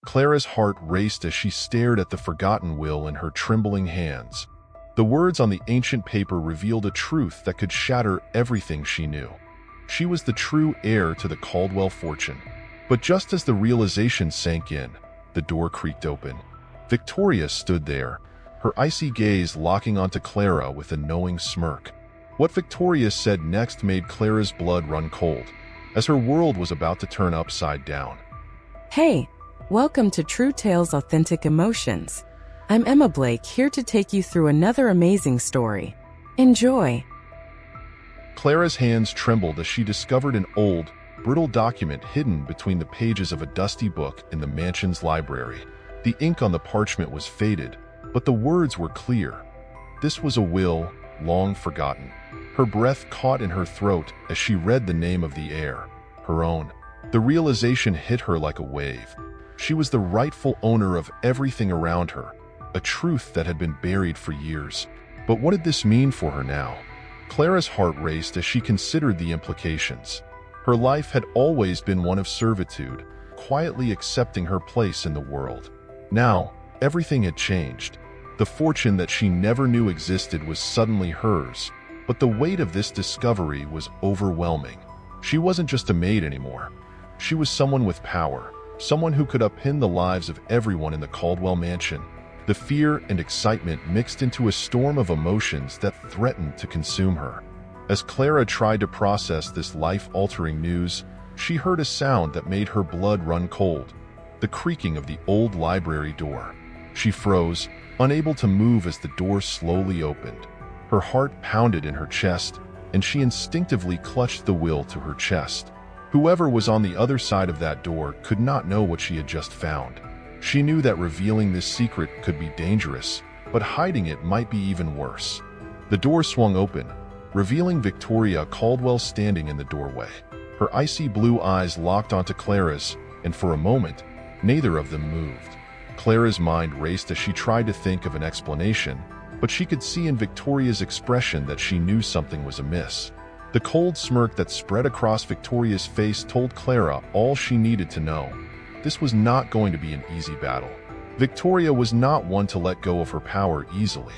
Clara's heart raced as she stared at the forgotten will in her trembling hands. The words on the ancient paper revealed a truth that could shatter everything she knew. She was the true heir to the Caldwell fortune. But just as the realization sank in, the door creaked open. Victoria stood there, her icy gaze locking onto Clara with a knowing smirk. What Victoria said next made Clara's blood run cold, as her world was about to turn upside down. Hey, welcome to True Tales Authentic Emotions. I'm Emma Blake, here to take you through another amazing story. Enjoy. Clara's hands trembled as she discovered an old, brittle document hidden between the pages of a dusty book in the mansion's library. The ink on the parchment was faded, but the words were clear. This was a will, long forgotten. Her breath caught in her throat as she read the name of the heir, her own. The realization hit her like a wave. She was the rightful owner of everything around her, a truth that had been buried for years. But what did this mean for her now? Clara's heart raced as she considered the implications. Her life had always been one of servitude, quietly accepting her place in the world. Now, everything had changed. The fortune that she never knew existed was suddenly hers, but the weight of this discovery was overwhelming. She wasn't just a maid anymore. She was someone with power, someone who could upend the lives of everyone in the Caldwell mansion. The fear and excitement mixed into a storm of emotions that threatened to consume her. As Clara tried to process this life-altering news, she heard a sound that made her blood run cold, the creaking of the old library door. She froze, unable to move as the door slowly opened. Her heart pounded in her chest, and she instinctively clutched the will to her chest. Whoever was on the other side of that door could not know what she had just found. She knew that revealing this secret could be dangerous, but hiding it might be even worse. The door swung open, revealing Victoria Caldwell standing in the doorway. Her icy blue eyes locked onto Clara's, and for a moment, neither of them moved. Clara's mind raced as she tried to think of an explanation, but she could see in Victoria's expression that she knew something was amiss. The cold smirk that spread across Victoria's face told Clara all she needed to know. This was not going to be an easy battle. Victoria was not one to let go of her power easily.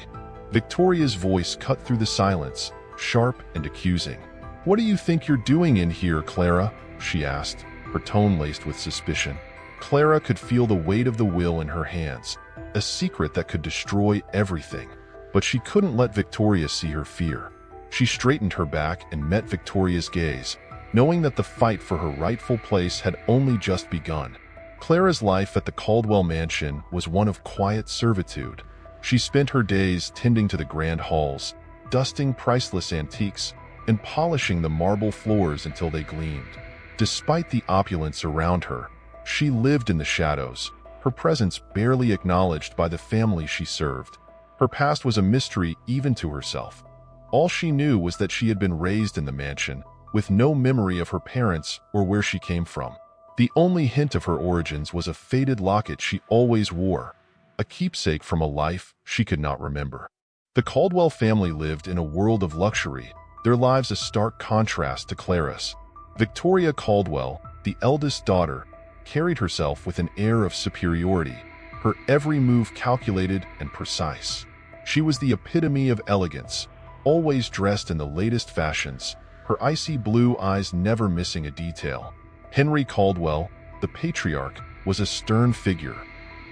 Victoria's voice cut through the silence, sharp and accusing. "What do you think you're doing in here, Clara?" she asked, her tone laced with suspicion. Clara could feel the weight of the will in her hands, a secret that could destroy everything. But she couldn't let Victoria see her fear. She straightened her back and met Victoria's gaze, knowing that the fight for her rightful place had only just begun. Clara's life at the Caldwell mansion was one of quiet servitude. She spent her days tending to the grand halls, dusting priceless antiques, and polishing the marble floors until they gleamed. Despite the opulence around her, she lived in the shadows, her presence barely acknowledged by the family she served. Her past was a mystery even to herself. All she knew was that she had been raised in the mansion, with no memory of her parents or where she came from. The only hint of her origins was a faded locket she always wore, a keepsake from a life she could not remember. The Caldwell family lived in a world of luxury, their lives a stark contrast to Clara's. Victoria Caldwell, the eldest daughter, carried herself with an air of superiority, her every move calculated and precise. She was the epitome of elegance, always dressed in the latest fashions, her icy blue eyes never missing a detail. Henry Caldwell, the patriarch, was a stern figure,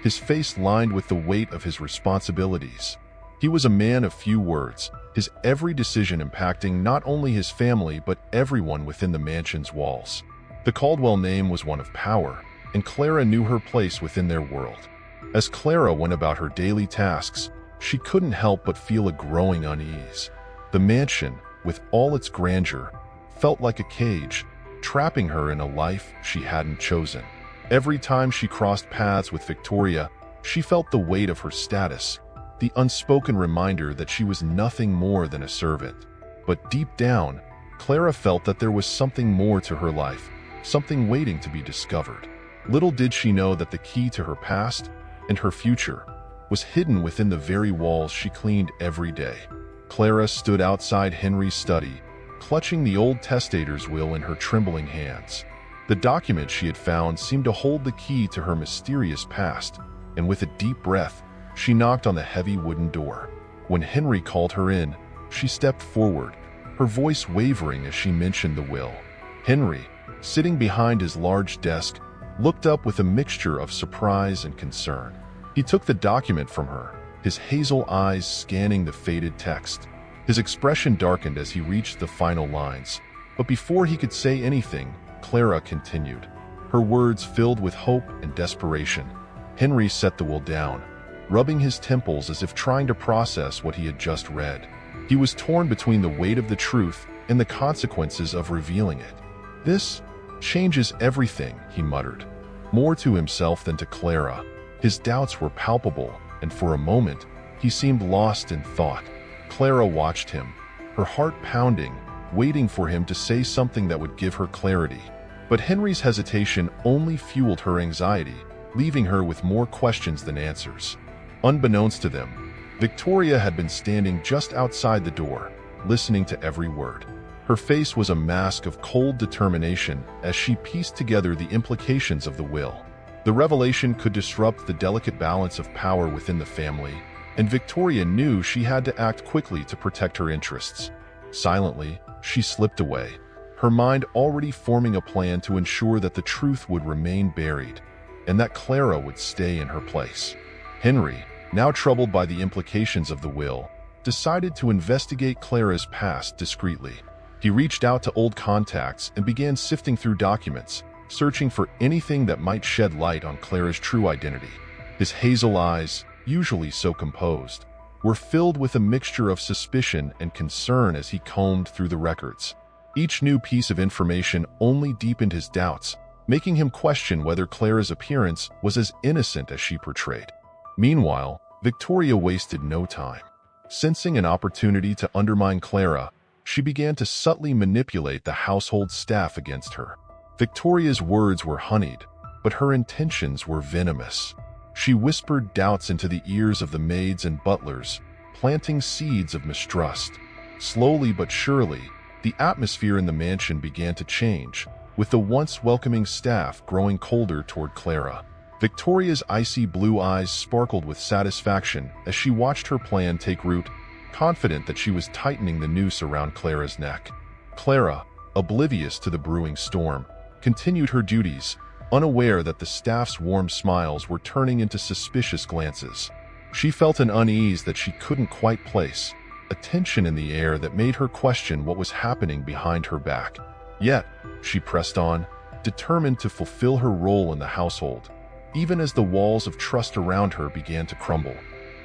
his face lined with the weight of his responsibilities. He was a man of few words, his every decision impacting not only his family but everyone within the mansion's walls. The Caldwell name was one of power, and Clara knew her place within their world. As Clara went about her daily tasks, she couldn't help but feel a growing unease. The mansion, with all its grandeur, felt like a cage, trapping her in a life she hadn't chosen. Every time she crossed paths with Victoria, she felt the weight of her status, the unspoken reminder that she was nothing more than a servant. But deep down, Clara felt that there was something more to her life, something waiting to be discovered. Little did she know that the key to her past and her future was hidden within the very walls she cleaned every day. Clara stood outside Henry's study, clutching the old testator's will in her trembling hands. The document she had found seemed to hold the key to her mysterious past, and with a deep breath, she knocked on the heavy wooden door. When Henry called her in, she stepped forward, her voice wavering as she mentioned the will. Henry, sitting behind his large desk, looked up with a mixture of surprise and concern. He took the document from her, his hazel eyes scanning the faded text. His expression darkened as he reached the final lines, but before he could say anything, Clara continued, her words filled with hope and desperation. Henry set the will down, rubbing his temples as if trying to process what he had just read. He was torn between the weight of the truth and the consequences of revealing it. "This changes everything," he muttered, more to himself than to Clara. His doubts were palpable, and for a moment, he seemed lost in thought. Clara watched him, her heart pounding, waiting for him to say something that would give her clarity. But Henry's hesitation only fueled her anxiety, leaving her with more questions than answers. Unbeknownst to them, Victoria had been standing just outside the door, listening to every word. Her face was a mask of cold determination as she pieced together the implications of the will. The revelation could disrupt the delicate balance of power within the family, and Victoria knew she had to act quickly to protect her interests. Silently, she slipped away, her mind already forming a plan to ensure that the truth would remain buried, and that Clara would stay in her place. Henry, now troubled by the implications of the will, decided to investigate Clara's past discreetly. He reached out to old contacts and began sifting through documents, searching for anything that might shed light on Clara's true identity. His hazel eyes, usually so composed, were filled with a mixture of suspicion and concern as he combed through the records. Each new piece of information only deepened his doubts, making him question whether Clara's appearance was as innocent as she portrayed. Meanwhile, Victoria wasted no time. Sensing an opportunity to undermine Clara, she began to subtly manipulate the household staff against her. Victoria's words were honeyed, but her intentions were venomous. She whispered doubts into the ears of the maids and butlers, planting seeds of mistrust. Slowly but surely, the atmosphere in the mansion began to change, with the once welcoming staff growing colder toward Clara. Victoria's icy blue eyes sparkled with satisfaction as she watched her plan take root, confident that she was tightening the noose around Clara's neck. Clara, oblivious to the brewing storm, continued her duties, unaware that the staff's warm smiles were turning into suspicious glances. She felt an unease that she couldn't quite place, a tension in the air that made her question what was happening behind her back. Yet, she pressed on, determined to fulfill her role in the household, even as the walls of trust around her began to crumble.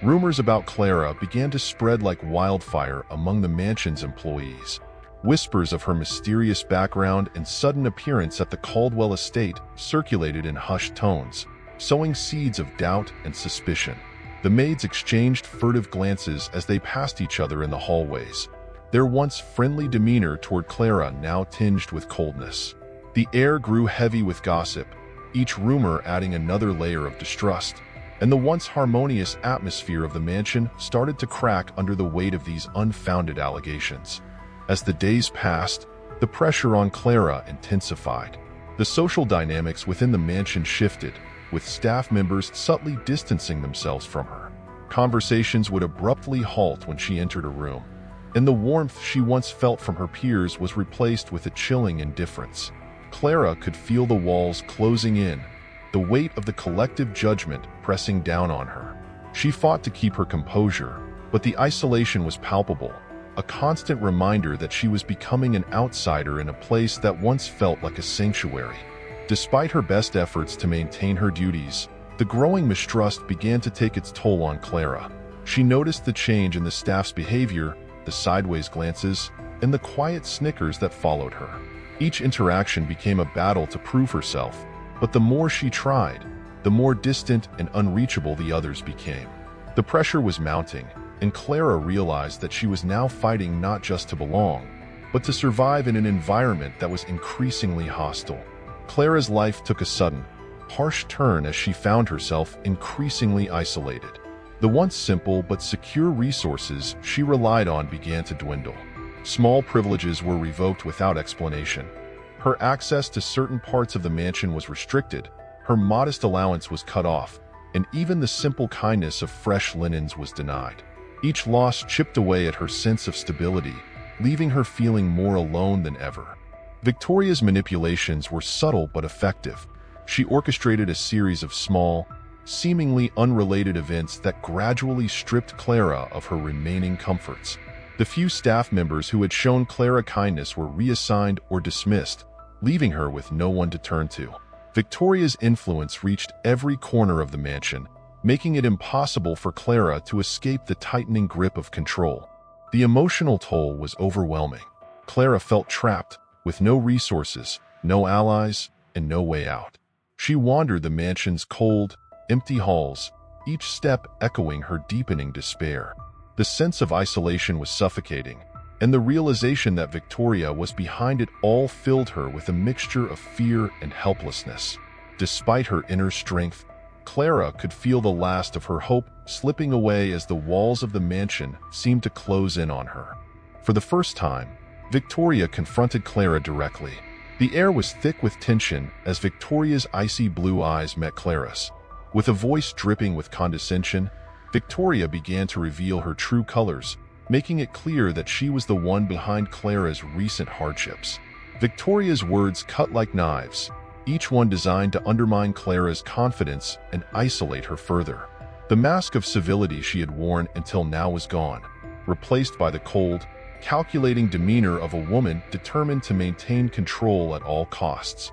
Rumors about Clara began to spread like wildfire among the mansion's employees. Whispers of her mysterious background and sudden appearance at the Caldwell estate circulated in hushed tones, sowing seeds of doubt and suspicion. The maids exchanged furtive glances as they passed each other in the hallways, their once friendly demeanor toward Clara now tinged with coldness. The air grew heavy with gossip, each rumor adding another layer of distrust, and the once harmonious atmosphere of the mansion started to crack under the weight of these unfounded allegations. As the days passed, the pressure on Clara intensified. The social dynamics within the mansion shifted, with staff members subtly distancing themselves from her. Conversations would abruptly halt when she entered a room, and the warmth she once felt from her peers was replaced with a chilling indifference. Clara could feel the walls closing in, the weight of the collective judgment pressing down on her. She fought to keep her composure, but the isolation was palpable, a constant reminder that she was becoming an outsider in a place that once felt like a sanctuary. Despite her best efforts to maintain her duties, the growing mistrust began to take its toll on Clara. She noticed the change in the staff's behavior, the sideways glances, and the quiet snickers that followed her. Each interaction became a battle to prove herself, but the more she tried, the more distant and unreachable the others became. The pressure was mounting, and Clara realized that she was now fighting not just to belong, but to survive in an environment that was increasingly hostile. Clara's life took a sudden, harsh turn as she found herself increasingly isolated. The once simple but secure resources she relied on began to dwindle. Small privileges were revoked without explanation. Her access to certain parts of the mansion was restricted, her modest allowance was cut off, and even the simple kindness of fresh linens was denied. Each loss chipped away at her sense of stability, leaving her feeling more alone than ever. Victoria's manipulations were subtle but effective. She orchestrated a series of small, seemingly unrelated events that gradually stripped Clara of her remaining comforts. The few staff members who had shown Clara kindness were reassigned or dismissed, leaving her with no one to turn to. Victoria's influence reached every corner of the mansion, making it impossible for Clara to escape the tightening grip of control. The emotional toll was overwhelming. Clara felt trapped, with no resources, no allies, and no way out. She wandered the mansion's cold, empty halls, each step echoing her deepening despair. The sense of isolation was suffocating, and the realization that Victoria was behind it all filled her with a mixture of fear and helplessness. Despite her inner strength, Clara could feel the last of her hope slipping away as the walls of the mansion seemed to close in on her. For the first time, Victoria confronted Clara directly. The air was thick with tension as Victoria's icy blue eyes met Clara's. With a voice dripping with condescension, Victoria began to reveal her true colors, making it clear that she was the one behind Clara's recent hardships. Victoria's words cut like knives, each one designed to undermine Clara's confidence and isolate her further. The mask of civility she had worn until now was gone, replaced by the cold, calculating demeanor of a woman determined to maintain control at all costs.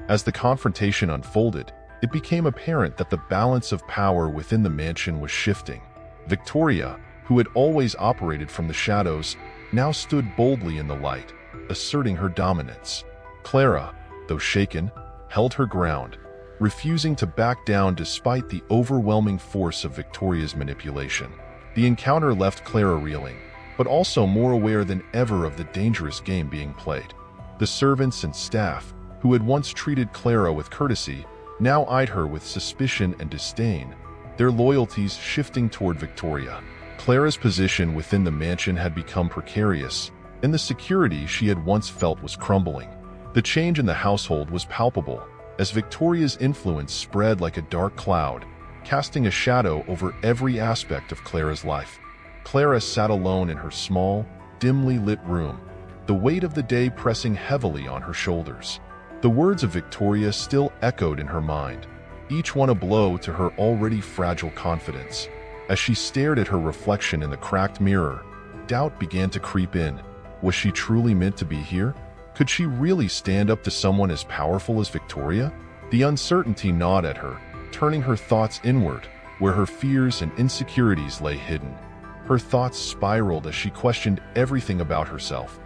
As the confrontation unfolded, it became apparent that the balance of power within the mansion was shifting. Victoria, who had always operated from the shadows, now stood boldly in the light, asserting her dominance. Clara, though shaken, held her ground, refusing to back down despite the overwhelming force of Victoria's manipulation. The encounter left Clara reeling, but also more aware than ever of the dangerous game being played. The servants and staff, who had once treated Clara with courtesy, now eyed her with suspicion and disdain, their loyalties shifting toward Victoria. Clara's position within the mansion had become precarious, and the security she had once felt was crumbling. The change in the household was palpable, as Victoria's influence spread like a dark cloud, casting a shadow over every aspect of Clara's life. Clara sat alone in her small, dimly lit room, the weight of the day pressing heavily on her shoulders. The words of Victoria still echoed in her mind, each one a blow to her already fragile confidence. As she stared at her reflection in the cracked mirror, doubt began to creep in. Was she truly meant to be here? Could she really stand up to someone as powerful as Victoria? The uncertainty gnawed at her, turning her thoughts inward, where her fears and insecurities lay hidden. Her thoughts spiraled as she questioned everything about herself,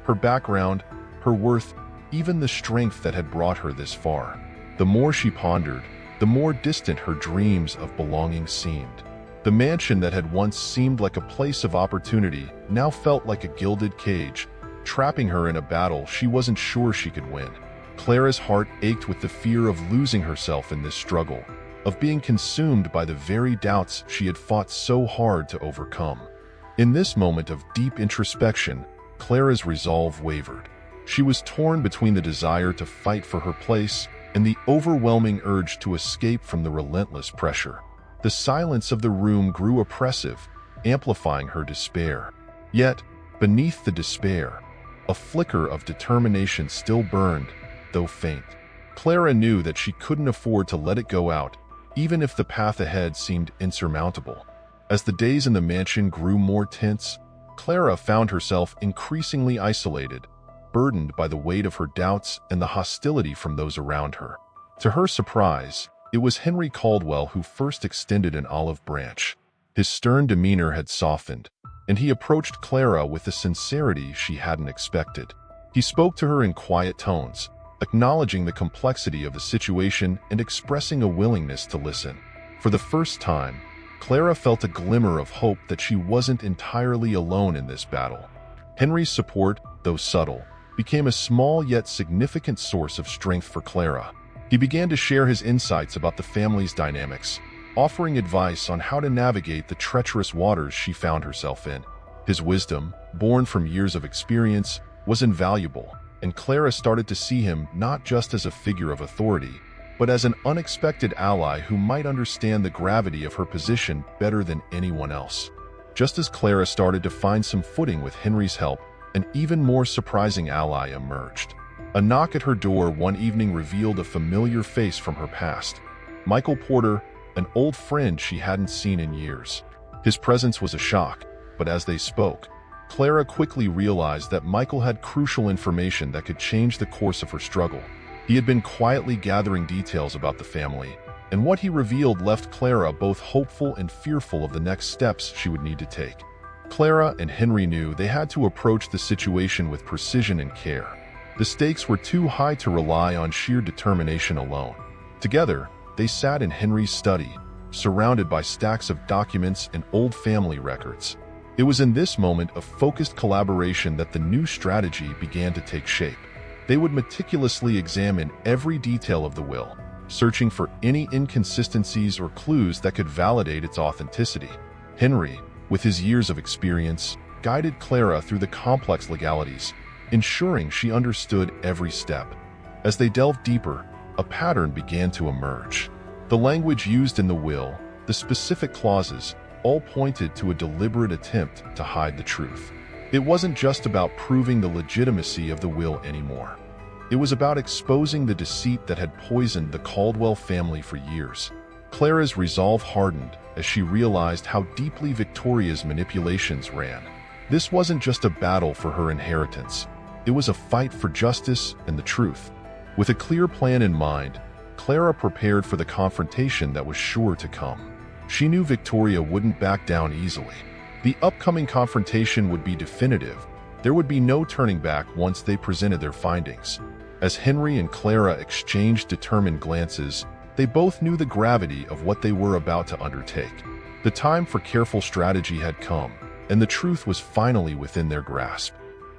her background, her worth, even the strength that had brought her this far. The more she pondered, the more distant her dreams of belonging seemed. The mansion that had once seemed like a place of opportunity now felt like a gilded cage, trapping her in a battle she wasn't sure she could win. Clara's heart ached with the fear of losing herself in this struggle, of being consumed by the very doubts she had fought so hard to overcome. In this moment of deep introspection, Clara's resolve wavered. She was torn between the desire to fight for her place and the overwhelming urge to escape from the relentless pressure. The silence of the room grew oppressive, amplifying her despair. Yet, beneath the despair, a flicker of determination still burned, though faint. Clara knew that she couldn't afford to let it go out, even if the path ahead seemed insurmountable. As the days in the mansion grew more tense, Clara found herself increasingly isolated, burdened by the weight of her doubts and the hostility from those around her. To her surprise, it was Henry Caldwell who first extended an olive branch. His stern demeanor had softened, and he approached Clara with a sincerity she hadn't expected. He spoke to her in quiet tones, acknowledging the complexity of the situation and expressing a willingness to listen. For the first time, Clara felt a glimmer of hope that she wasn't entirely alone in this battle. Henry's support, though subtle, became a small yet significant source of strength for Clara. He began to share his insights about the family's dynamics, offering advice on how to navigate the treacherous waters she found herself in. His wisdom, born from years of experience, was invaluable, and Clara started to see him not just as a figure of authority, but as an unexpected ally who might understand the gravity of her position better than anyone else. Just as Clara started to find some footing with Henry's help, an even more surprising ally emerged. A knock at her door one evening revealed a familiar face from her past. Michael Porter, an old friend she hadn't seen in years. His presence was a shock, but as they spoke, Clara quickly realized that Michael had crucial information that could change the course of her struggle. He had been quietly gathering details about the family, and what he revealed left Clara both hopeful and fearful of the next steps she would need to take. Clara and Henry knew they had to approach the situation with precision and care. The stakes were too high to rely on sheer determination alone. Together, they sat in Henry's study, surrounded by stacks of documents and old family records. It was in this moment of focused collaboration that the new strategy began to take shape. They would meticulously examine every detail of the will, searching for any inconsistencies or clues that could validate its authenticity. Henry, with his years of experience, guided Clara through the complex legalities, ensuring she understood every step. As they delved deeper, a pattern began to emerge. The language used in the will, the specific clauses, all pointed to a deliberate attempt to hide the truth. It wasn't just about proving the legitimacy of the will anymore. It was about exposing the deceit that had poisoned the Caldwell family for years. Clara's resolve hardened as she realized how deeply Victoria's manipulations ran. This wasn't just a battle for her inheritance. It was a fight for justice and the truth. With a clear plan in mind, Clara prepared for the confrontation that was sure to come. She knew Victoria wouldn't back down easily. The upcoming confrontation would be definitive. There would be no turning back once they presented their findings. As Henry and Clara exchanged determined glances, they both knew the gravity of what they were about to undertake. The time for careful strategy had come, and the truth was finally within their grasp.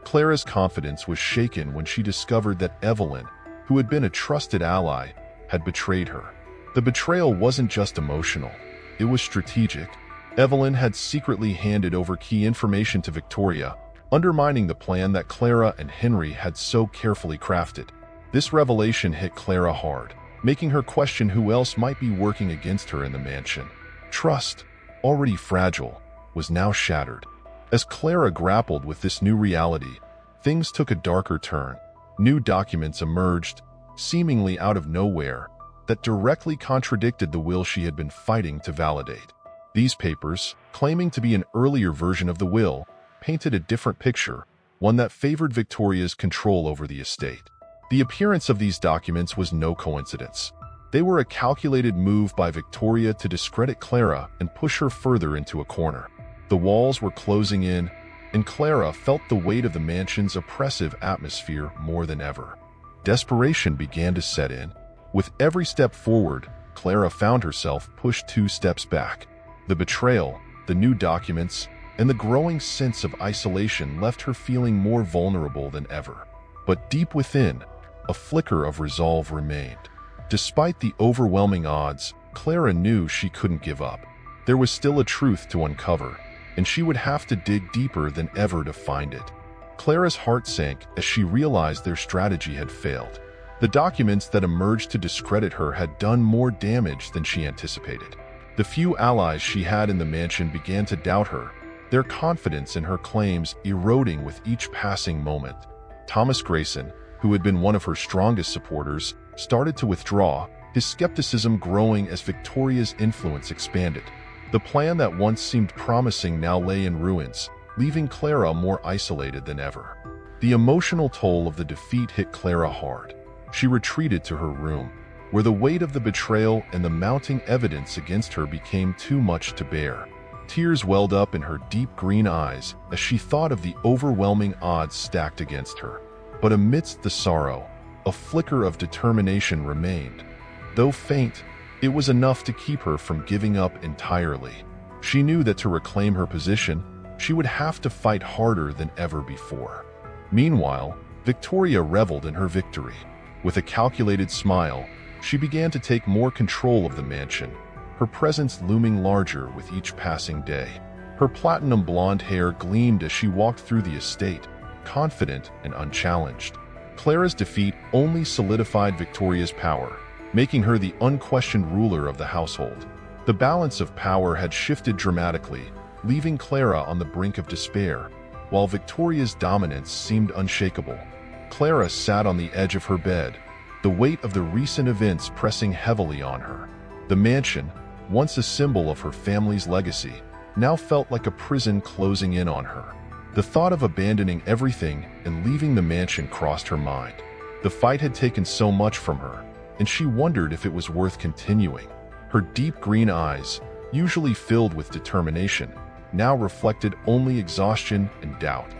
Clara's confidence was shaken when she discovered that Evelyn, who had been a trusted ally, had betrayed her. The betrayal wasn't just emotional, it was strategic. Evelyn had secretly handed over key information to Victoria, undermining the plan that Clara and Henry had so carefully crafted. This revelation hit Clara hard, making her question who else might be working against her in the mansion. Trust, already fragile, was now shattered. As Clara grappled with this new reality, things took a darker turn. New documents emerged, seemingly out of nowhere, that directly contradicted the will she had been fighting to validate. These papers, claiming to be an earlier version of the will, painted a different picture, one that favored Victoria's control over the estate. The appearance of these documents was no coincidence. They were a calculated move by Victoria to discredit Clara and push her further into a corner. The walls were closing in, and Clara felt the weight of the mansion's oppressive atmosphere more than ever. Desperation began to set in. With every step forward, Clara found herself pushed 2 steps back. The betrayal, the new documents, and the growing sense of isolation left her feeling more vulnerable than ever. But deep within, a flicker of resolve remained. Despite the overwhelming odds, Clara knew she couldn't give up. There was still a truth to uncover, and she would have to dig deeper than ever to find it. Clara's heart sank as she realized their strategy had failed. The documents that emerged to discredit her had done more damage than she anticipated. The few allies she had in the mansion began to doubt her, their confidence in her claims eroding with each passing moment. Thomas Grayson, who had been one of her strongest supporters, started to withdraw, his skepticism growing as Victoria's influence expanded. The plan that once seemed promising now lay in ruins, leaving Clara more isolated than ever. The emotional toll of the defeat hit Clara hard. She retreated to her room, where the weight of the betrayal and the mounting evidence against her became too much to bear. Tears welled up in her deep green eyes as she thought of the overwhelming odds stacked against her. But amidst the sorrow, a flicker of determination remained. Though faint, it was enough to keep her from giving up entirely. She knew that to reclaim her position, she would have to fight harder than ever before. Meanwhile, Victoria reveled in her victory. With a calculated smile, she began to take more control of the mansion, her presence looming larger with each passing day. Her platinum blonde hair gleamed as she walked through the estate, confident and unchallenged. Clara's defeat only solidified Victoria's power, making her the unquestioned ruler of the household. The balance of power had shifted dramatically, leaving Clara on the brink of despair, while Victoria's dominance seemed unshakable. Clara sat on the edge of her bed, the weight of the recent events pressing heavily on her. The mansion, once a symbol of her family's legacy, now felt like a prison closing in on her. The thought of abandoning everything and leaving the mansion crossed her mind. The fight had taken so much from her, and she wondered if it was worth continuing. Her deep green eyes, usually filled with determination, now reflected only exhaustion and doubt.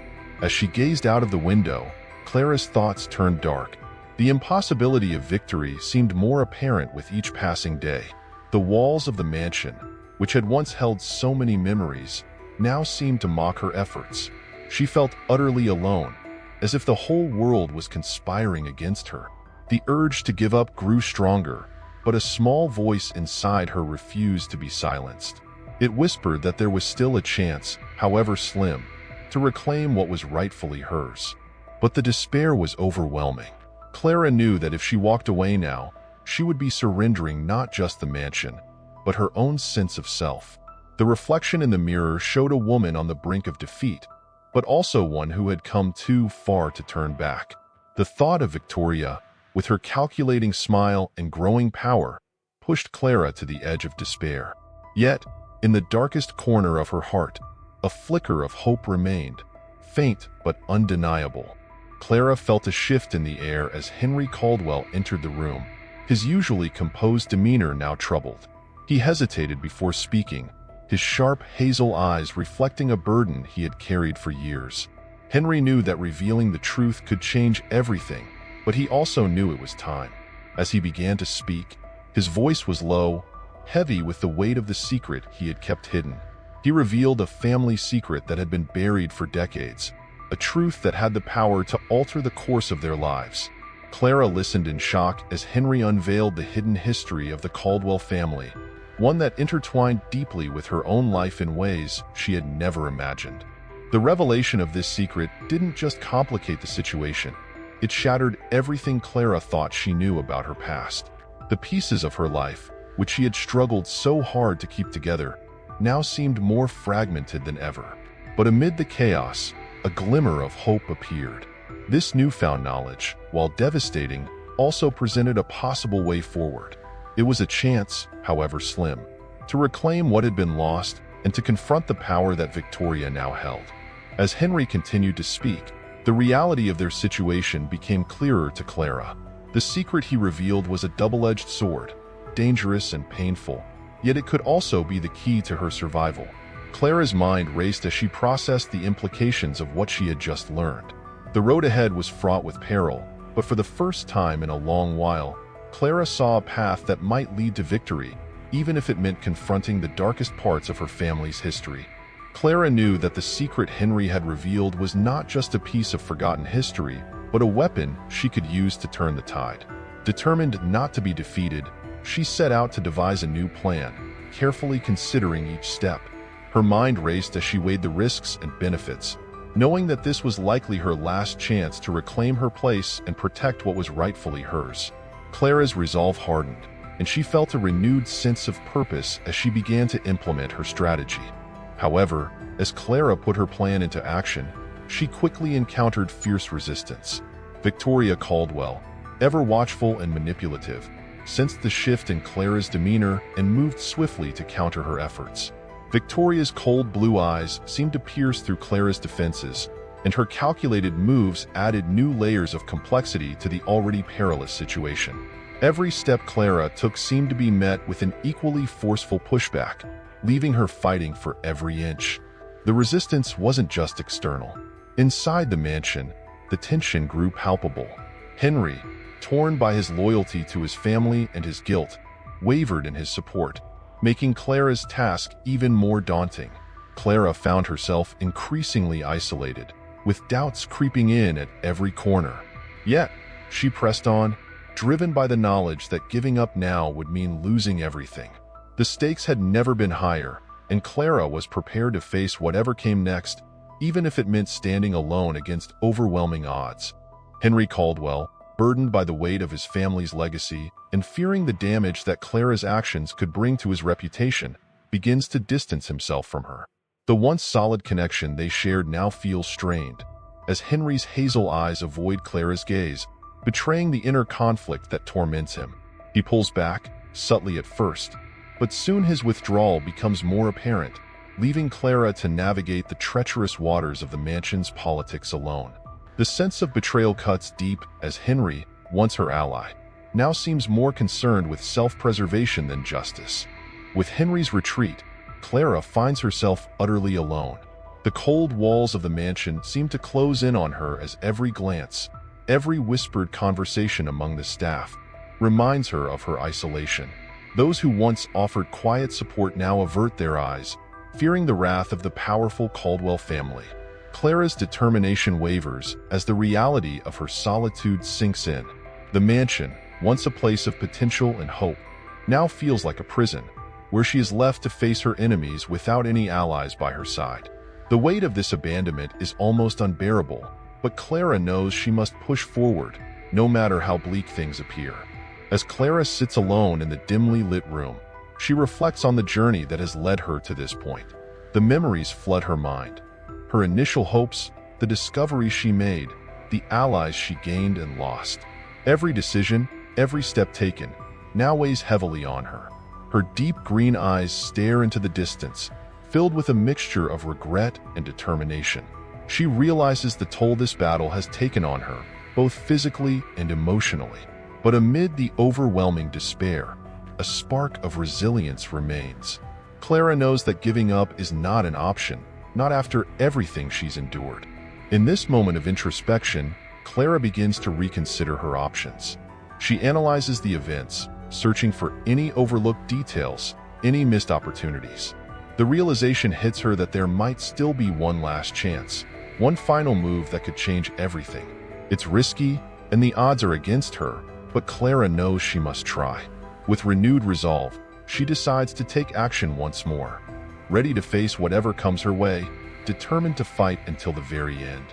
As she gazed out of the window, Clara's thoughts turned dark. The impossibility of victory seemed more apparent with each passing day. The walls of the mansion, which had once held so many memories, now seemed to mock her efforts. She felt utterly alone, as if the whole world was conspiring against her. The urge to give up grew stronger, but a small voice inside her refused to be silenced. It whispered that there was still a chance, however slim, to reclaim what was rightfully hers. But the despair was overwhelming. Clara knew that if she walked away now, she would be surrendering not just the mansion, but her own sense of self. The reflection in the mirror showed a woman on the brink of defeat, but also one who had come too far to turn back. The thought of Victoria, with her calculating smile and growing power, pushed Clara to the edge of despair. Yet, in the darkest corner of her heart, a flicker of hope remained, faint but undeniable. Clara felt a shift in the air as Henry Caldwell entered the room, his usually composed demeanor now troubled. He hesitated before speaking, his sharp hazel eyes reflecting a burden he had carried for years. Henry knew that revealing the truth could change everything, but he also knew it was time. As he began to speak, his voice was low, heavy with the weight of the secret he had kept hidden. He revealed a family secret that had been buried for decades, a truth that had the power to alter the course of their lives. Clara listened in shock as Henry unveiled the hidden history of the Caldwell family, one that intertwined deeply with her own life in ways she had never imagined. The revelation of this secret didn't just complicate the situation, it shattered everything Clara thought she knew about her past. The pieces of her life, which she had struggled so hard to keep together, now seemed more fragmented than ever. But amid the chaos, a glimmer of hope appeared. This newfound knowledge, while devastating, also presented a possible way forward. It was a chance, however slim, to reclaim what had been lost and to confront the power that Victoria now held. As Henry continued to speak, the reality of their situation became clearer to Clara. The secret he revealed was a double-edged sword, dangerous and painful, yet it could also be the key to her survival. Clara's mind raced as she processed the implications of what she had just learned. The road ahead was fraught with peril, but for the first time in a long while, Clara saw a path that might lead to victory, even if it meant confronting the darkest parts of her family's history. Clara knew that the secret Henry had revealed was not just a piece of forgotten history, but a weapon she could use to turn the tide. Determined not to be defeated, she set out to devise a new plan, carefully considering each step. Her mind raced as she weighed the risks and benefits, knowing that this was likely her last chance to reclaim her place and protect what was rightfully hers. Clara's resolve hardened, and she felt a renewed sense of purpose as she began to implement her strategy. However, as Clara put her plan into action, she quickly encountered fierce resistance. Victoria Caldwell, ever watchful and manipulative, sensed the shift in Clara's demeanor and moved swiftly to counter her efforts. Victoria's cold blue eyes seemed to pierce through Clara's defenses, and her calculated moves added new layers of complexity to the already perilous situation. Every step Clara took seemed to be met with an equally forceful pushback, leaving her fighting for every inch. The resistance wasn't just external. Inside the mansion, the tension grew palpable. Henry, torn by his loyalty to his family and his guilt, wavered in his support, making Clara's task even more daunting. Clara found herself increasingly isolated, with doubts creeping in at every corner. Yet, she pressed on, driven by the knowledge that giving up now would mean losing everything. The stakes had never been higher, and Clara was prepared to face whatever came next, even if it meant standing alone against overwhelming odds. Henry Caldwell, burdened by the weight of his family's legacy and fearing the damage that Clara's actions could bring to his reputation, begins to distance himself from her. The once solid connection they shared now feels strained, as Henry's hazel eyes avoid Clara's gaze, betraying the inner conflict that torments him. He pulls back, subtly at first, but soon his withdrawal becomes more apparent, leaving Clara to navigate the treacherous waters of the mansion's politics alone. The sense of betrayal cuts deep as Henry, once her ally, now seems more concerned with self-preservation than justice. With Henry's retreat, Clara finds herself utterly alone. The cold walls of the mansion seem to close in on her as every glance, every whispered conversation among the staff, reminds her of her isolation. Those who once offered quiet support now avert their eyes, fearing the wrath of the powerful Caldwell family. Clara's determination wavers as the reality of her solitude sinks in. The mansion, once a place of potential and hope, now feels like a prison, where she is left to face her enemies without any allies by her side. The weight of this abandonment is almost unbearable, but Clara knows she must push forward, no matter how bleak things appear. As Clara sits alone in the dimly lit room, she reflects on the journey that has led her to this point. The memories flood her mind. Her initial hopes, the discoveries she made, the allies she gained and lost. Every decision, every step taken, now weighs heavily on her. Her deep green eyes stare into the distance, filled with a mixture of regret and determination. She realizes the toll this battle has taken on her, both physically and emotionally. But amid the overwhelming despair, a spark of resilience remains. Clara knows that giving up is not an option, not after everything she's endured. In this moment of introspection, Clara begins to reconsider her options. She analyzes the events, searching for any overlooked details, any missed opportunities. The realization hits her that there might still be one last chance, one final move that could change everything. It's risky, and the odds are against her, but Clara knows she must try. With renewed resolve, she decides to take action once more, ready to face whatever comes her way, determined to fight until the very end.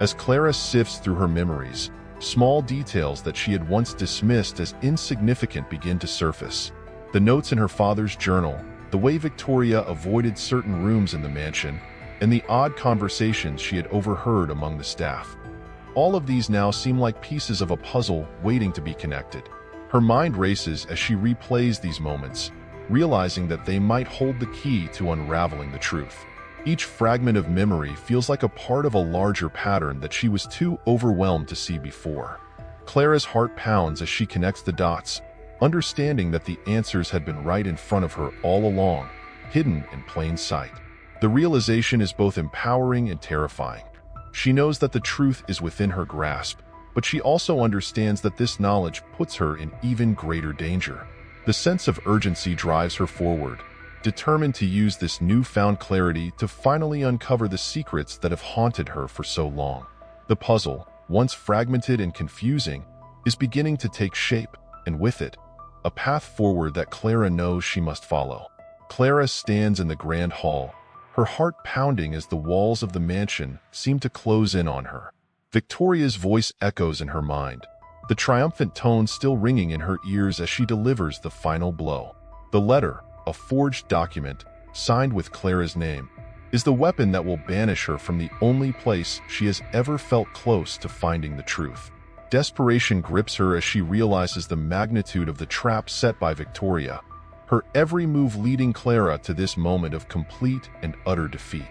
As Clara sifts through her memories, small details that she had once dismissed as insignificant begin to surface. The notes in her father's journal, the way Victoria avoided certain rooms in the mansion, and the odd conversations she had overheard among the staff. All of these now seem like pieces of a puzzle waiting to be connected. Her mind races as she replays these moments, realizing that they might hold the key to unraveling the truth. Each fragment of memory feels like a part of a larger pattern that she was too overwhelmed to see before. Clara's heart pounds as she connects the dots, understanding that the answers had been right in front of her all along, hidden in plain sight. The realization is both empowering and terrifying. She knows that the truth is within her grasp, but she also understands that this knowledge puts her in even greater danger. The sense of urgency drives her forward, determined to use this newfound clarity to finally uncover the secrets that have haunted her for so long. The puzzle, once fragmented and confusing, is beginning to take shape, and with it, a path forward that Clara knows she must follow. Clara stands in the grand hall, her heart pounding as the walls of the mansion seem to close in on her. Victoria's voice echoes in her mind, the triumphant tone still ringing in her ears as she delivers the final blow. The letter, a forged document, signed with Clara's name, is the weapon that will banish her from the only place she has ever felt close to finding the truth. Desperation grips her as she realizes the magnitude of the trap set by Victoria, her every move leading Clara to this moment of complete and utter defeat.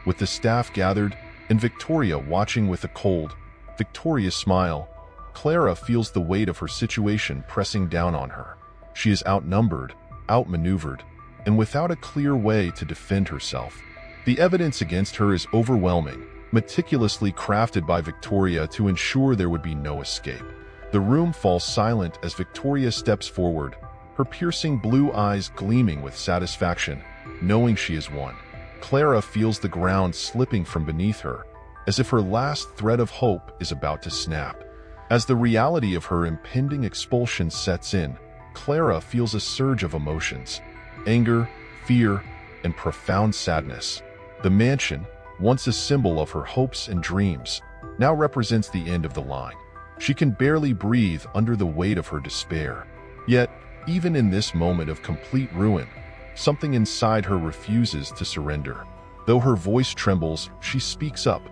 With the staff gathered, and Victoria watching with a cold, victorious smile, Clara feels the weight of her situation pressing down on her. She is outnumbered, outmaneuvered, and without a clear way to defend herself. The evidence against her is overwhelming, meticulously crafted by Victoria to ensure there would be no escape. The room falls silent as Victoria steps forward, her piercing blue eyes gleaming with satisfaction, knowing she has won. Clara feels the ground slipping from beneath her, as if her last thread of hope is about to snap. As the reality of her impending expulsion sets in, Clara feels a surge of emotions: anger, fear, and profound sadness. The mansion, once a symbol of her hopes and dreams, now represents the end of the line. She can barely breathe under the weight of her despair. Yet, even in this moment of complete ruin, something inside her refuses to surrender. Though her voice trembles, she speaks up,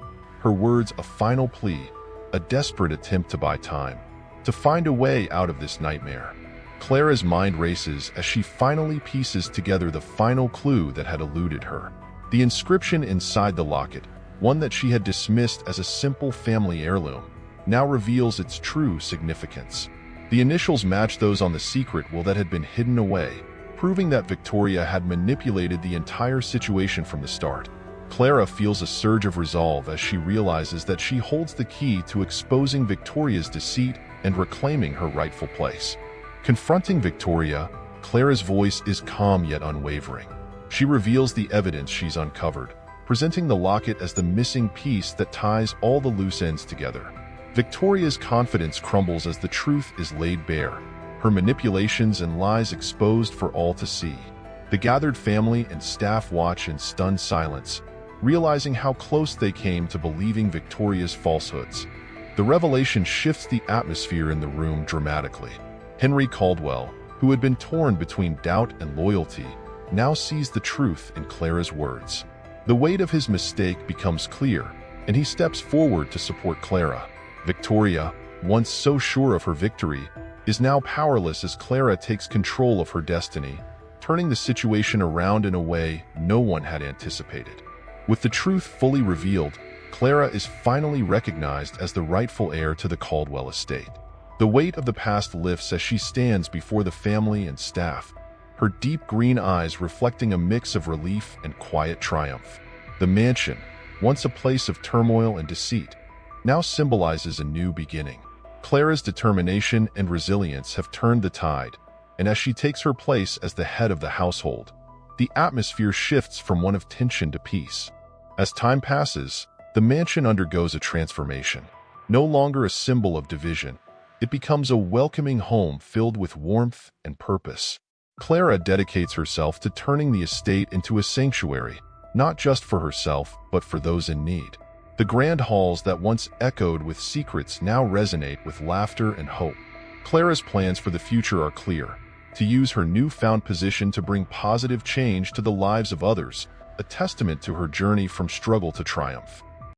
her words a final plea, a desperate attempt to buy time, to find a way out of this nightmare. Clara's mind races as she finally pieces together the final clue that had eluded her. The inscription inside the locket, one that she had dismissed as a simple family heirloom, now reveals its true significance. The initials match those on the secret will that had been hidden away, proving that Victoria had manipulated the entire situation from the start. Clara feels a surge of resolve as she realizes that she holds the key to exposing Victoria's deceit and reclaiming her rightful place. Confronting Victoria, Clara's voice is calm yet unwavering. She reveals the evidence she's uncovered, presenting the locket as the missing piece that ties all the loose ends together. Victoria's confidence crumbles as the truth is laid bare, her manipulations and lies exposed for all to see. The gathered family and staff watch in stunned silence, realizing how close they came to believing Victoria's falsehoods. The revelation shifts the atmosphere in the room dramatically. Henry Caldwell, who had been torn between doubt and loyalty, now sees the truth in Clara's words. The weight of his mistake becomes clear, and he steps forward to support Clara. Victoria, once so sure of her victory, is now powerless as Clara takes control of her destiny, turning the situation around in a way no one had anticipated. With the truth fully revealed, Clara is finally recognized as the rightful heir to the Caldwell estate. The weight of the past lifts as she stands before the family and staff, her deep green eyes reflecting a mix of relief and quiet triumph. The mansion, once a place of turmoil and deceit, now symbolizes a new beginning. Clara's determination and resilience have turned the tide, and as she takes her place as the head of the household, the atmosphere shifts from one of tension to peace. As time passes, the mansion undergoes a transformation. No longer a symbol of division, it becomes a welcoming home filled with warmth and purpose. Clara dedicates herself to turning the estate into a sanctuary, not just for herself, but for those in need. The grand halls that once echoed with secrets now resonate with laughter and hope. Clara's plans for the future are clear: to use her newfound position to bring positive change to the lives of others, a testament to her journey from struggle to triumph.